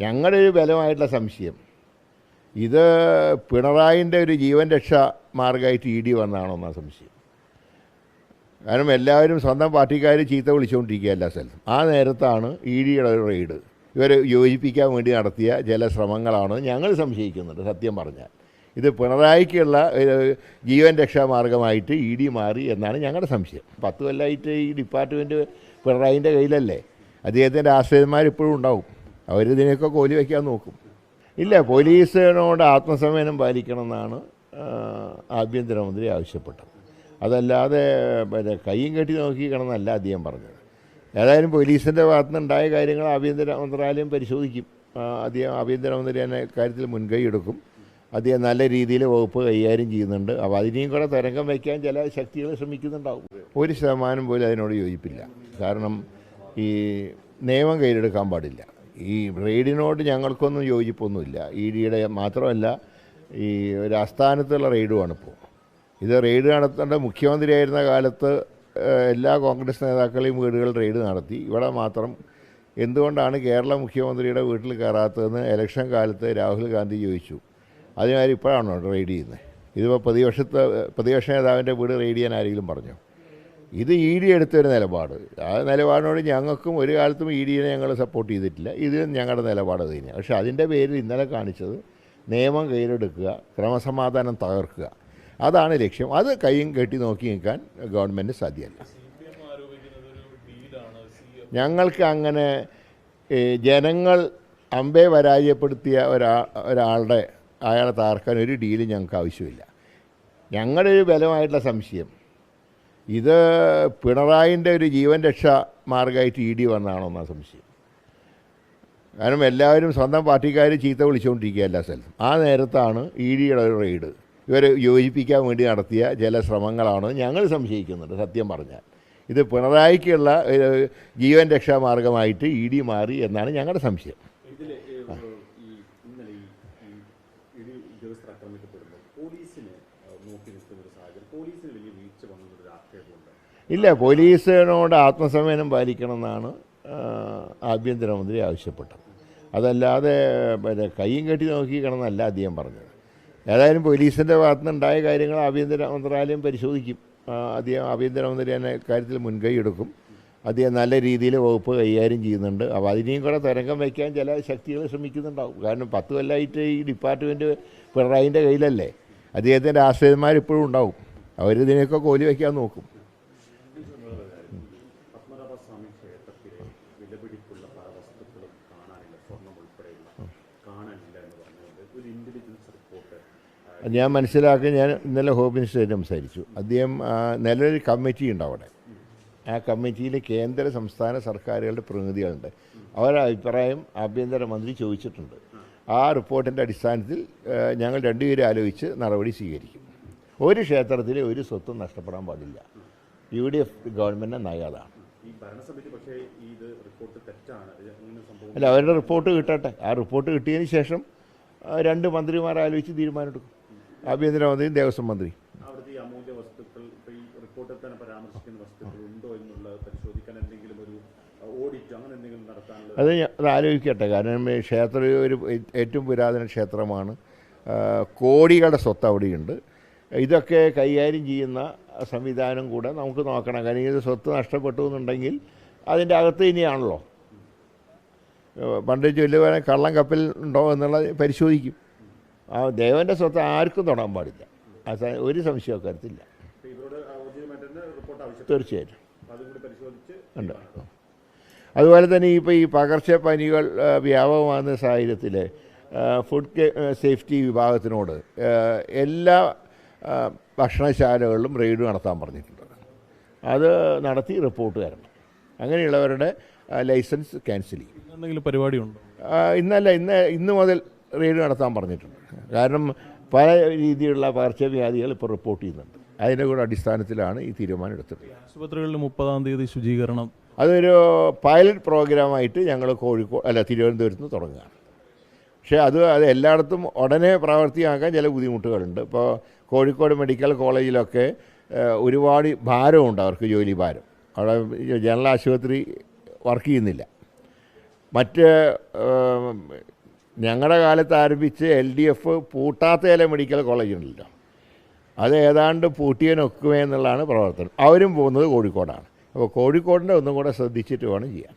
ഞങ്ങളുടെ ഒരു ബലമായിട്ടുള്ള സംശയം ഇത് പിണറായിൻ്റെ ഒരു ജീവൻ രക്ഷാ മാർഗമായിട്ട് ഇ ഡി വന്നതാണോ എന്നാണ് സംശയം. കാരണം എല്ലാവരും സ്വന്തം പാർട്ടിക്കാർ ചീത്ത വിളിച്ചുകൊണ്ടിരിക്കുക എല്ലാ സ്ഥലത്തും. ആ നേരത്താണ് ഇ ഡിയുടെ ഒരു റെയ്ഡ് ഇവരെ യോജിപ്പിക്കാൻ വേണ്ടി നടത്തിയ ചില ശ്രമങ്ങളാണ് ഞങ്ങൾ സംശയിക്കുന്നുണ്ട്. സത്യം പറഞ്ഞാൽ ഇത് പിണറായിക്കുള്ള ജീവൻ രക്ഷാ മാർഗമായിട്ട് ഇ ഡി മാറി എന്നാണ് ഞങ്ങളുടെ സംശയം. 10 കൊല്ലമായിട്ട് ഈ ഡിപ്പാർട്ട്മെൻറ്റ് പിണറായിൻ്റെ കയ്യിലല്ലേ. അദ്ദേഹത്തിൻ്റെ ആശ്രയന്മാരിപ്പോഴും ഉണ്ടാവും. അവരിതിനെയൊക്കെ കോലി വയ്ക്കാൻ നോക്കും. ഇല്ല, പോലീസിനോട് ആത്മസംയമനം പാലിക്കണമെന്നാണ് ആഭ്യന്തരമന്ത്രി ആവശ്യപ്പെട്ടത്. അതല്ലാതെ കയ്യും കെട്ടി നോക്കിക്കണമെന്നല്ല അദ്ദേഹം പറഞ്ഞത്. ഏതായാലും പോലീസിൻ്റെ ഭാഗത്തുനിന്നുണ്ടായ കാര്യങ്ങൾ ആഭ്യന്തര മന്ത്രാലയം പരിശോധിക്കും. അദ്ദേഹം ആഭ്യന്തരമന്ത്രി തന്നെ കാര്യത്തിൽ മുൻകൈ എടുക്കും. അദ്ദേഹം നല്ല രീതിയിൽ വകുപ്പ് കൈകാര്യം ചെയ്യുന്നുണ്ട്. അപ്പോൾ അതിനെയും കൂടെ തരംഗം വയ്ക്കാൻ ചില ശക്തികൾ ശ്രമിക്കുന്നുണ്ടാവും. 1% പോലും അതിനോട് യോജിപ്പില്ല. കാരണം ഈ നിയമം കയ്യിലെടുക്കാൻ പാടില്ല. ഈ റെയ്ഡിനോട് ഞങ്ങൾക്കൊന്നും യോജിപ്പൊന്നുമില്ല. ഇ ഡിയുടെ മാത്രമല്ല, ഈ ഒരു ആസ്ഥാനത്തുള്ള റെയ്ഡുമാണിപ്പോൾ. ഇത് റെയ്ഡ് നടത്തേണ്ട മുഖ്യമന്ത്രിയായിരുന്ന കാലത്ത് എല്ലാ കോൺഗ്രസ് നേതാക്കളെയും വീടുകൾ റെയ്ഡ് നടത്തി. ഇവിടെ മാത്രം എന്തുകൊണ്ടാണ് കേരള മുഖ്യമന്ത്രിയുടെ വീട്ടിൽ കയറാത്തതെന്ന് ഇലക്ഷൻ കാലത്ത് രാഹുൽ ഗാന്ധി ചോദിച്ചു. അതിനാരും ഇപ്പോഴാണോ റെയ്ഡ് ചെയ്യുന്നത്? ഇതിപ്പോൾ പ്രതിപക്ഷ നേതാവിൻ്റെ വീട് റെയ്ഡ് ചെയ്യാൻ ആരെങ്കിലും പറഞ്ഞോ? ഇത് ഇ ഡി എടുത്തൊരു നിലപാട്. ആ നിലപാടിനോട് ഞങ്ങൾക്കും ഒരു കാലത്തും ഇ ഡിയെ ഞങ്ങൾ സപ്പോർട്ട് ചെയ്തിട്ടില്ല. ഇതിലും ഞങ്ങളുടെ നിലപാട് തന്നെയാണ്. പക്ഷേ അതിൻ്റെ പേരിൽ ഇന്നലെ കാണിച്ചത് നിയമം കയ്യിലെടുക്കുക, ക്രമസമാധാനം തകർക്കുക, അതാണ് ലക്ഷ്യം. അത് കയ്യും കെട്ടി നോക്കി നിൽക്കാൻ ഗവൺമെൻറ് സാധ്യമല്ല. ഞങ്ങൾക്ക് അങ്ങനെ ജനങ്ങൾ അമ്പെ പരാജയപ്പെടുത്തിയ ഒരാളുടെ അയാളെ തകർക്കാൻ ഒരു ഡീലും ഞങ്ങൾക്ക് ആവശ്യമില്ല. ഞങ്ങളുടെ ഒരു ബലമായിട്ടുള്ള സംശയം ഇത് പിണറായിൻ്റെ ഒരു ജീവൻ രക്ഷാ മാർഗമായിട്ട് ഇ ഡി വന്നതാണോ എന്നാണ് സംശയം. കാരണം എല്ലാവരും സ്വന്തം പാർട്ടിക്കാർ ചീത്ത വിളിച്ചുകൊണ്ടിരിക്കുക എല്ലാ സ്ഥലത്തും. ആ നേരത്താണ് ഇ ഡിയുടെ ഒരു റെയ്ഡ് ഇവരെ യോജിപ്പിക്കാൻ വേണ്ടി നടത്തിയ ചില ശ്രമങ്ങളാണ് ഞങ്ങൾ സംശയിക്കുന്നുണ്ട്. സത്യം പറഞ്ഞാൽ ഇത് പിണറായിക്കുള്ള ജീവൻ രക്ഷാ മാർഗമായിട്ട് ഇ ഡി മാറി എന്നാണ് ഞങ്ങളുടെ സംശയം. ഇല്ല, പോലീസിനോട് ആത്മസംയമനം പാലിക്കണമെന്നാണ് ആഭ്യന്തരമന്ത്രി ആവശ്യപ്പെട്ടത്. അതല്ലാതെ കയ്യും കെട്ടി നോക്കിക്കണമെന്നല്ല അദ്ദേഹം പറഞ്ഞത്. ഏതായാലും പോലീസിൻ്റെ ഭാഗത്തുനിന്നുണ്ടായ കാര്യങ്ങൾ ആഭ്യന്തര മന്ത്രാലയം പരിശോധിക്കും. അദ്ദേഹം ആഭ്യന്തരമന്ത്രി തന്നെ കാര്യത്തിൽ മുൻകൈ എടുക്കും. അദ്ദേഹം നല്ല രീതിയിൽ വകുപ്പ് കൈകാര്യം ചെയ്യുന്നുണ്ട്. അപ്പോൾ അതിനെയും കൂടെ തരംഗം വയ്ക്കാൻ ചില ശക്തികൾ ശ്രമിക്കുന്നുണ്ടാവും. കാരണം 10 കൊല്ലമായിട്ട് ഈ ഡിപ്പാർട്ട്മെൻറ്റ് പിണറായിൻ്റെ കയ്യിലല്ലേ. അദ്ദേഹത്തിൻ്റെ ആശ്രയന്മാരിപ്പോഴും ഉണ്ടാവും. അവരിതിനെയൊക്കെ കോലി വയ്ക്കാൻ നോക്കും. ഞാൻ മനസ്സിലാക്കി. ഞാൻ ഇന്നലെ ഹോം മിനിസ്റ്ററായിട്ട് സംസാരിച്ചു. അദ്ദേഹം നിലവിൽ കമ്മിറ്റി ഉണ്ട് അവിടെ. ആ കമ്മിറ്റിയിൽ കേന്ദ്ര സംസ്ഥാന സർക്കാരുകളുടെ പ്രതിനിധികളുണ്ട്. അവരുടെ അഭിപ്രായം ആഭ്യന്തരമന്ത്രി ചോദിച്ചിട്ടുണ്ട്. ആ റിപ്പോർട്ടിൻ്റെ അടിസ്ഥാനത്തിൽ ഞങ്ങൾ രണ്ടുപേരും ആലോചിച്ച് നടപടി സ്വീകരിക്കും. ഒരു ക്ഷേത്രത്തിൽ ഒരു സ്വത്തും നഷ്ടപ്പെടാൻ പാടില്ല. UDF ഗവൺമെൻറ് നയതാണ്. അല്ല, അവരുടെ റിപ്പോർട്ട് കിട്ടട്ടെ. ആ റിപ്പോർട്ട് കിട്ടിയതിന് ശേഷം 2 മന്ത്രിമാർ ആലോചിച്ച് തീരുമാനമെടുക്കും. ആഭ്യന്തരമന്ത്രിയും ദേവസ്വം മന്ത്രി. അത് ആലോചിക്കട്ടെ. കാരണം ക്ഷേത്രം ഒരു ഏറ്റവും പുരാതന ക്ഷേത്രമാണ്. കോടികളുടെ സ്വത്ത് അവിടെയുണ്ട്. ഇതൊക്കെ കൈകാര്യം ചെയ്യുന്ന സംവിധാനം കൂടെ നമുക്ക് നോക്കണം. കാരണം ഇത് സ്വത്ത് നഷ്ടപ്പെട്ടു എന്നുണ്ടെങ്കിൽ അതിൻ്റെ അകത്ത് ഇനിയാണല്ലോ. പണ്ട് ചൊല്ലുവാൻ കള്ളം കപ്പൽ ഉണ്ടോ എന്നുള്ളത് പരിശോധിക്കും. ആ ദേവൻ്റെ സ്വത്ത് ആർക്കും തൊടാൻ പാടില്ല. ഒരു സംശയം കാര്യത്തില്ല. തീർച്ചയായിട്ടും ഉണ്ട്. അതുപോലെ തന്നെ ഇപ്പോൾ ഈ പകർച്ചപ്പനികൾ വ്യാപകമാകുന്ന സാഹചര്യത്തിൽ ഫുഡ് സേഫ്റ്റി വിഭാഗത്തിനോട് എല്ലാ ഭക്ഷണശാലകളിലും റെയ്ഡ് നടത്താൻ പറഞ്ഞിട്ടുണ്ട്. അത് നടത്തി റിപ്പോർട്ട് തരണം. അങ്ങനെയുള്ളവരുടെ ലൈസൻസ് ക്യാൻസൽ ചെയ്യും. എന്തെങ്കിലും പരിപാടിയുണ്ടോ? ഇന്ന് മുതൽ റെയ്ഡ് നടത്താൻ പറഞ്ഞിട്ടുണ്ട്. കാരണം പല രീതിയിലുള്ള പകർച്ചവ്യാധികൾ ഇപ്പോൾ റിപ്പോർട്ട് ചെയ്യുന്നുണ്ട്. അതിൻ്റെ കൂടെ അടിസ്ഥാനത്തിലാണ് ഈ തീരുമാനം എടുത്തിട്ടുള്ളത്. ആശുപത്രികളിൽ 30-ാം തീയതി ശുചീകരണം, അതൊരു പൈലറ്റ് പ്രോഗ്രാമായിട്ട് ഞങ്ങൾ തിരുവനന്തപുരത്ത് നിന്ന് തുടങ്ങുകയാണ്. പക്ഷേ അത് എല്ലായിടത്തും ഉടനെ പ്രാവർത്തികമാക്കാൻ ചില ബുദ്ധിമുട്ടുകളുണ്ട്. ഇപ്പോൾ കോഴിക്കോട് മെഡിക്കൽ കോളേജിലൊക്കെ ഒരുപാട് ഭാരമുണ്ട് അവർക്ക്, ജോലി ഭാരം. അവിടെ ജനറൽ ആശുപത്രി വർക്ക് ചെയ്യുന്നില്ല. മറ്റ് ഞങ്ങളുടെ കാലത്ത് ആരംഭിച്ച് LDF പൂട്ടാത്തേല മെഡിക്കൽ കോളേജ് ഉണ്ടല്ലോ, അത് ഏതാണ്ട് പൂട്ടിയനൊക്കുമേ എന്നുള്ളതാണ് പ്രവർത്തനം. അവരും പോകുന്നത് കോഴിക്കോടാണ്. അപ്പോൾ കോഴിക്കോടിൻ്റെ ഒന്നും കൂടെ ശ്രദ്ധിച്ചിട്ട് വേണം ചെയ്യാൻ.